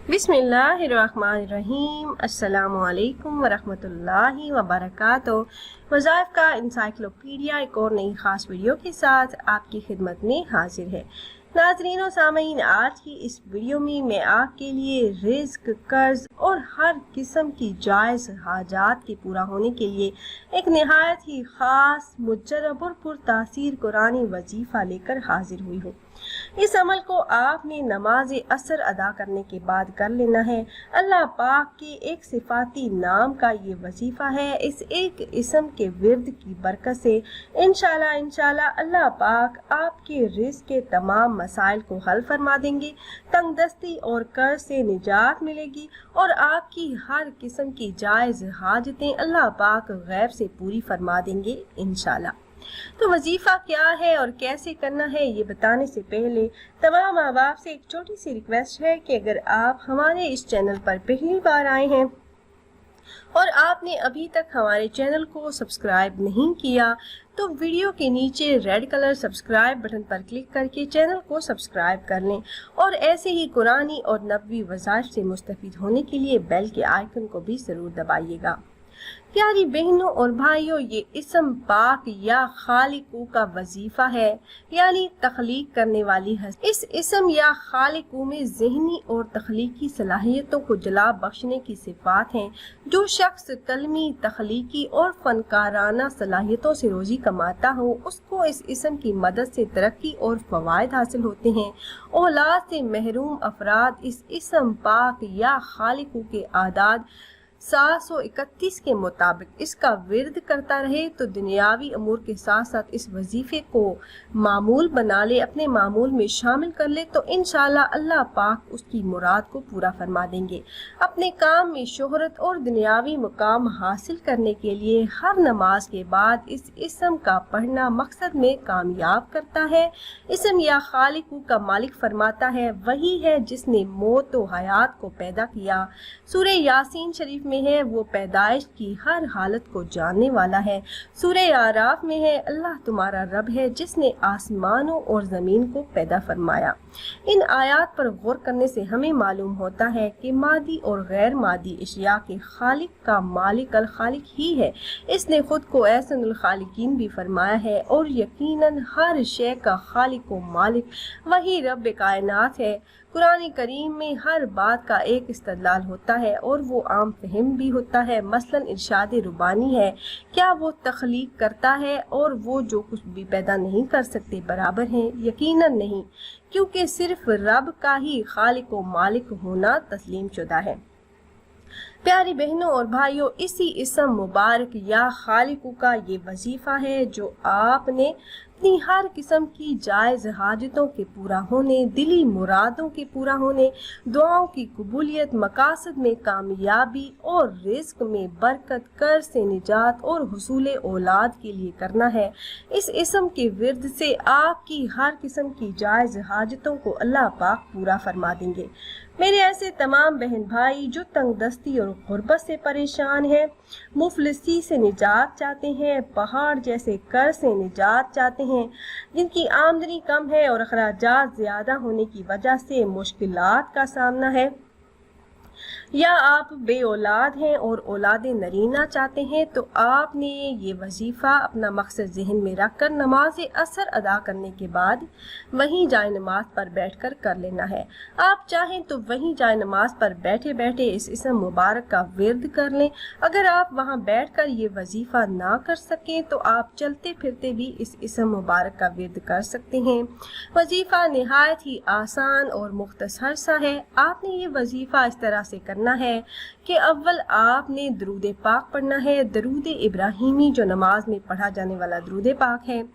बिस्मिल्लाहिर्रहमानिर्रहीम। अस्सलामुअलैकुम वरहमतुल्लाहि वबरकातुहू। वज़ाइफ का इंसाइक्लोपीडिया एक और नई ख़ास वीडियो के साथ आपकी खिदमत में हाजिर है। नाज़रीन और सामीन, आज की इस वीडियो में मैं आपके लिए रिज़्क, कर्ज और हर किस्म की जायज़ हाजात के पूरा होने के लिए एक नहायत ही ख़ास, मुजर्रब और पुरतासीर कुरानी वजीफ़ा लेकर हाजिर हुई हूँ। इस अमल को आपने नमाज असर अदा करने के बाद कर लेना है। अल्लाह पाक के एक सिफाती नाम का ये वजीफा है। इस एक इस्म के विर्द की बरकत से इंशाल्लाह अल्लाह पाक आपके रिज़्क के तमाम मसाइल को हल फरमा देंगे, तंगदस्ती और कर्ज से निजात मिलेगी और आपकी हर किस्म की जायज़ हाजतें अल्लाह पाक गैब से पूरी फरमा देंगे इंशाल्लाह। तो वजीफा क्या है और कैसे करना है ये बताने से पहले तमाम अहबाब से एक छोटी सी रिक्वेस्ट है कि अगर आप हमारे इस चैनल पर पहली बार आए हैं और आपने अभी तक हमारे चैनल को सब्सक्राइब नहीं किया तो वीडियो के नीचे रेड कलर सब्सक्राइब बटन पर क्लिक करके चैनल को सब्सक्राइब कर लें और ऐसे ही कुरानी और नबवी वज़ाइफ से मुस्तफ़ीद होने के लिए बेल के आइकन को भी ज़रूर दबाइएगा। प्यारी बहनों और भाइयों, ये इस्म पाक या खालिकू का वजीफा है, यानी तख्लीक करने वाली हस्ती। इस इस्म या खालिकू में ज़हनी और तख्लीकी सलाहियतों को जला बख्शने की सिफात हैं। जो शख्स कलमी, तख्लीकी और फनकाराना सलाहियतों से रोजी कमाता हो उसको इस इस्म की मदद से तरक्की और फवायद हासिल होते हैं। औलाद से महरूम अफराद इस इस्म पाक या खालिकू के आदाद 731 के मुताबिक इसका विर्द करता रहे तो दुनियावी अमूर के साथ साथ इस वजीफे को मामूल बना ले, अपने मामूल में शामिल कर ले तो इंशाल्लाह अल्लाह पाक उसकी मुराद को पूरा फरमा देंगे। अपने काम में शोहरत और दुनियावी मुकाम हासिल करने के लिए हर नमाज के बाद इस इस्म का पढ़ना मकसद में कामयाब करता है। इस्म या खालिकू का मालिक फरमाता है, वही है जिसने मौत व हयात को पैदा किया। सूरह यासीन शरीफ में है, वो पैदाइश की हर हालत को जानने वाला है। सूरह आराफ में है, अल्लाह तुम्हारा रब है जिसने आसमानों और ज़मीन को पैदा फरमाया। इन आयात पर गौर करने से हमें मालूम होता है कि मादी और गैर मादी अशिया के खालिक का मालिक अल खालिक ही है। इसने खुद को एहसनुल खालिकीन भी फरमाया है और यकीनन हर शय का खालिक व मालिक वही रब कायनात है। कुरान करीम में हर बात का एक इस्तदलाल होता है और वो आम फहम भी होता है। मसलन इरशाद रुबानी है, क्या वो तख्लीक करता है और वो जो कुछ भी पैदा नहीं कर सकते बराबर हैं? यकीनन नहीं, क्योंकि सिर्फ रब का ही खालिक व मालिक होना तस्लीम शुदा है। प्यारी बहनों और भाइयों, इसी इस्म मुबारक या खालिकू का ये वजीफा है जो आपने अपनी हर किस्म की जायज़ हाजतों के पूरा होने, दिली मुरादों के पूरा होने, दुआओं की कबूलियत, मकासद में कामयाबी और रिज़्क में बरकत, कर्ज से निजात और हुसूल औलाद के लिए करना है। इस इस्म के विर्द से आपकी हर किस्म की जायज़ हाजतों को अल्लाह पाक पूरा फरमा देंगे। मेरे ऐसे तमाम बहन भाई जो तंगदस्ती और गुर्बत से परेशान हैं, मुफलिसी से निजात चाहते हैं, पहाड़ जैसे कर्ज से निजात चाहते हैं, जिनकी आमदनी कम है और अखराजात ज़्यादा होने की वजह से मुश्किलात का सामना है, या आप बे औलाद हैं और औलाद नरीना चाहते हैं, तो आपने ये वजीफ़ा अपना मकसद जहन में रख कर नमाज असर अदा करने के बाद वहीं जाए नमाज पर बैठकर कर लेना है। आप चाहें तो वहीं जाए नमाज पर बैठे बैठे इस इस्म मुबारक का विर्द कर लें। अगर आप वहां बैठकर ये वजीफ़ा ना कर सकें तो आप चलते फिरते भी इस इस्म मुबारक का विर्द कर सकते हैं। वजीफ़ा नहायत ही आसान और मुख्तसर सा है। आपने ये वजीफ़ा इस तरह से करना है कि अव्वल आपने दरूद पाक पढ़ना है। दरूद इब्राहिमी जो नमाज में पढ़ा जाने वाला दरूद पाक है,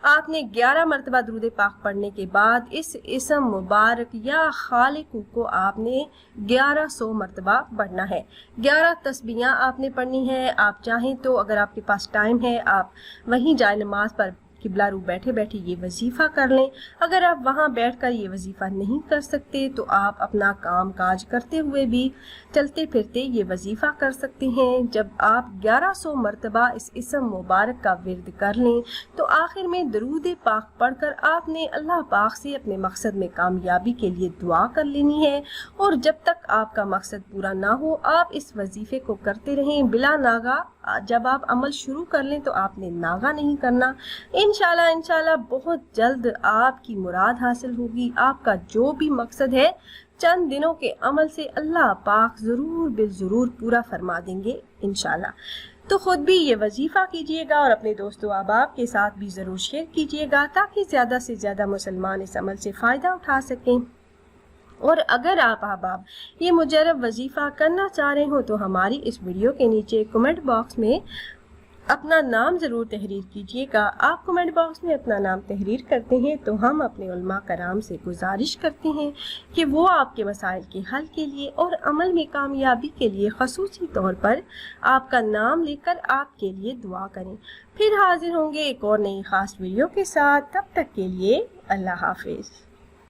आपने 11 मरतबा दरूद पाक पढ़ने के बाद इस इस्म मुबारक या खालिकू को आपने 1100 मरतबा पढ़ना है। 11 तस्बीहां आपने पढ़नी है। आप चाहें तो अगर आपके पास टाइम है आप वहीं जाए नमाज पर قبلہ رو بیٹھے بیٹھے یہ وظیفہ کر لیں۔ اگر آپ وہاں بیٹھ کر یہ وظیفہ نہیں کر سکتے تو آپ اپنا کام کاج کرتے ہوئے بھی چلتے پھرتے یہ وظیفہ کر سکتے ہیں۔ جب آپ 1100 مرتبہ اس اسم مبارک کا ورد کر لیں تو آخر میں درود پاک پڑھ کر آپ نے اللہ پاک سے اپنے مقصد میں کامیابی کے لیے دعا کر لینی ہے، اور جب تک آپ کا مقصد پورا نہ ہو آپ اس وظیفے کو کرتے رہیں بلا ناغہ۔ جب آپ عمل شروع کر لیں تو آپ نے ناغہ نہیں کرنا۔ انشاءاللہ بہت جلد آپ کی مراد حاصل ہوگی۔ آپ کا جو بھی مقصد ہے چند دنوں کے عمل سے اللہ پاک ضرور پورا فرما دیں گے انشاءاللہ۔ تو خود بھی یہ وظیفہ کیجئے گا اور اپنے دوست و احباب کے ساتھ بھی ضرور شیئر کیجئے گا تاکہ زیادہ سے زیادہ مسلمان اس عمل سے فائدہ اٹھا سکیں۔ اور اگر آپ احباب یہ مجرب وظیفہ کرنا چاہ رہے ہوں تو ہماری اس ویڈیو کے نیچے کمنٹ باکس میں اپنا نام ضرور تحریر کیجئے گا۔ آپ کمنٹ باکس میں اپنا نام تحریر کرتے ہیں تو ہم اپنے علماء کرام سے گزارش کرتے ہیں کہ وہ آپ کے مسائل کے حل کے لیے اور عمل میں کامیابی کے لیے خصوصی طور پر آپ کا نام لے کر آپ کے لیے دعا کریں۔ پھر حاضر ہوں گے ایک اور نئی خاص ویڈیو کے ساتھ، تب تک کے لیے اللہ حافظ۔